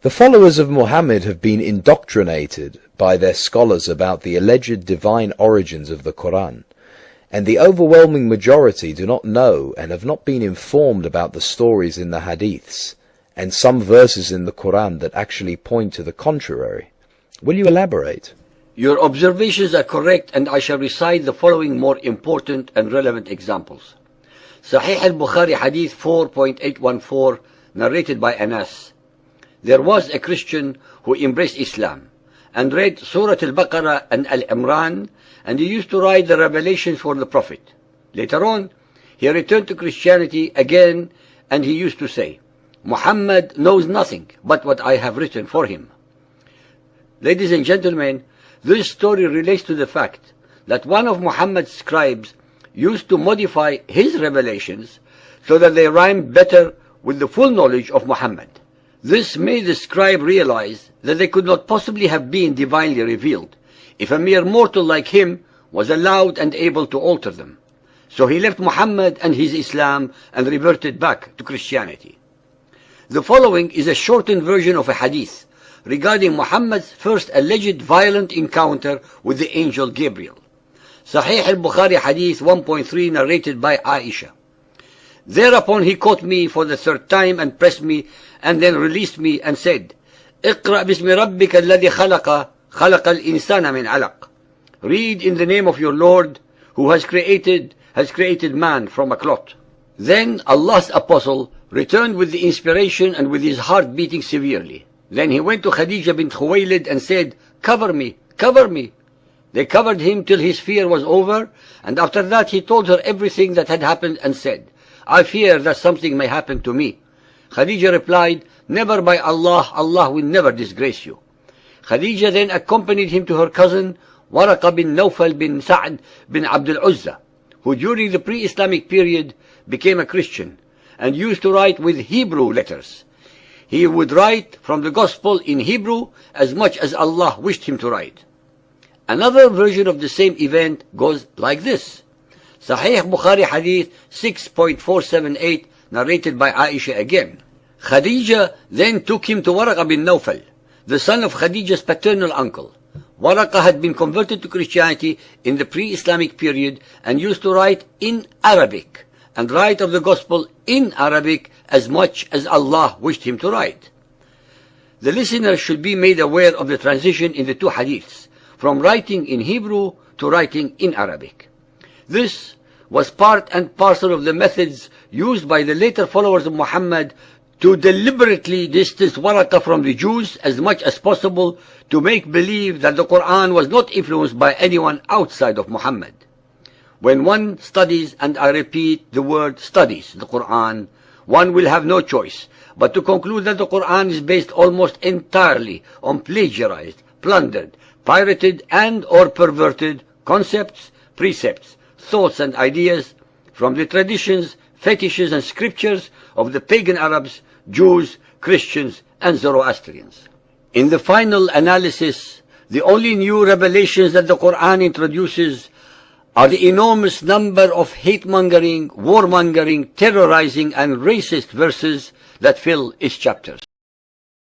The followers of Muhammad have been indoctrinated by their scholars about the alleged divine origins of the Quran, and the overwhelming majority do not know and have not been informed about the stories in the hadiths, and some verses in the Quran that actually point to the contrary. Will you elaborate? Your observations are correct, and I shall recite the following more important and relevant examples. Sahih al-Bukhari Hadith 4.814, narrated by Anas. There was a Christian who embraced Islam and read Surah Al-Baqarah and Al-Imran, and he used to write the revelations for the Prophet. Later on, he returned to Christianity again, and he used to say, Muhammad knows nothing but what I have written for him. Ladies and gentlemen, this story relates to the fact that one of Muhammad's scribes used to modify his revelations so that they rhymed better with the full knowledge of Muhammad. This made the scribe realize that they could not possibly have been divinely revealed if a mere mortal like him was allowed and able to alter them. So he left Muhammad and his Islam and reverted back to Christianity. The following is a shortened version of a hadith regarding Muhammad's first alleged violent encounter with the angel Gabriel. Sahih al-Bukhari Hadith 1.3, narrated by Aisha. Thereupon he caught me for the third time and pressed me, and then released me and said, اقرأ باسم ربك الذي خلق الإنسان من علق. Read in the name of your Lord who has created man from a clot. Then Allah's apostle returned with the inspiration and with his heart beating severely. Then he went to Khadija bint Khuwaylid and said, cover me, cover me. They covered him till his fear was over, and after that he told her everything that had happened and said, I fear that something may happen to me. Khadija replied, never, by Allah, Allah will never disgrace you. Khadija then accompanied him to her cousin, Waraqa bin Nawfal bin Sa'd bin Abdul Uzza, who during the pre-Islamic period became a Christian and used to write with Hebrew letters. He would write from the Gospel in Hebrew as much as Allah wished him to write. Another version of the same event goes like this. Sahih Bukhari Hadith 6.478, narrated by Aisha again. Khadija then took him to Waraqa bin Nawfal, the son of Khadija's paternal uncle. Waraqa had been converted to Christianity in the pre-Islamic period and used to write in Arabic, and write of the Gospel in Arabic as much as Allah wished him to write. The listener should be made aware of the transition in the two hadiths, from writing in Hebrew to writing in Arabic. This was part and parcel of the methods used by the later followers of Muhammad to deliberately distance Waraqa from the Jews as much as possible, to make believe that the Quran was not influenced by anyone outside of Muhammad. When one studies, and I repeat the word studies, the Quran, one will have no choice but to conclude that the Quran is based almost entirely on plagiarized, plundered, pirated and or perverted concepts, precepts, thoughts and ideas from the traditions, fetishes and scriptures of the pagan Arabs, Jews, Christians and Zoroastrians. In the final analysis, the only new revelations that the Quran introduces are the enormous number of hate-mongering, warmongering, terrorizing and racist verses that fill its chapters.